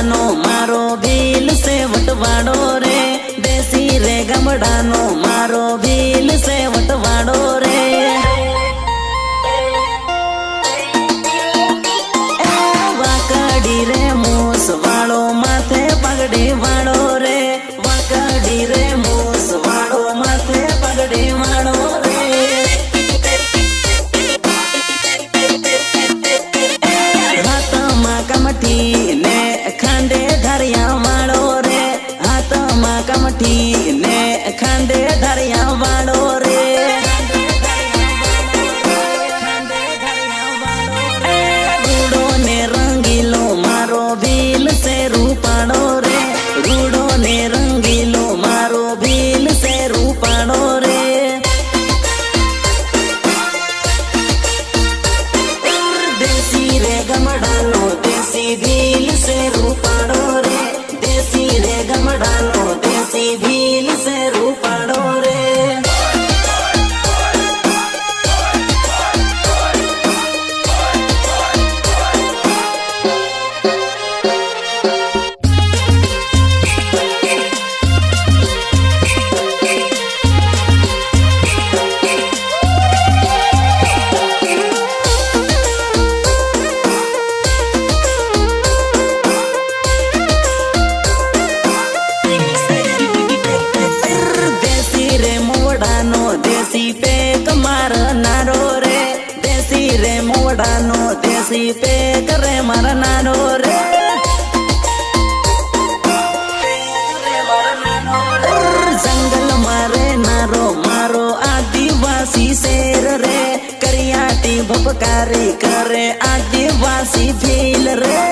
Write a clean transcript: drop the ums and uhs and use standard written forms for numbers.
गमडानो मारो भील से वटवाड़ो रे। देसी रे गमडानो मारो भील से वटवाड़ो रे। वाकड़ी रे मूस वाड़ो माथे पगड़ी वाड़ो रे। वाकड़ी रे मूस वाड़ो माथे पगड़ी वाड़ो रे। कमठी ने खांडे धरिया वाड़ो रे। हाथ मां कमठी ने खांडे धरिया वाड़ो रे। रूड़ो ने रंगीलो मारो भील से रूपाड़ो रे। रूड़ो ने रंगीलो मारो भील से रूपाड़ो रे। देसी रे गमडानो देसी भील से रूपाड़ो रे। देसी रे गमडानो देसी भील से रूपाड़ो रे। देसी पे कमार नारो रे। देसी रे मोड़ानो देसी पे करे मार नारो रे। जंगल मारे नारो मारो आदिवासी शेर रे। करियाटी भपकारी करे आदिवासी भील रे।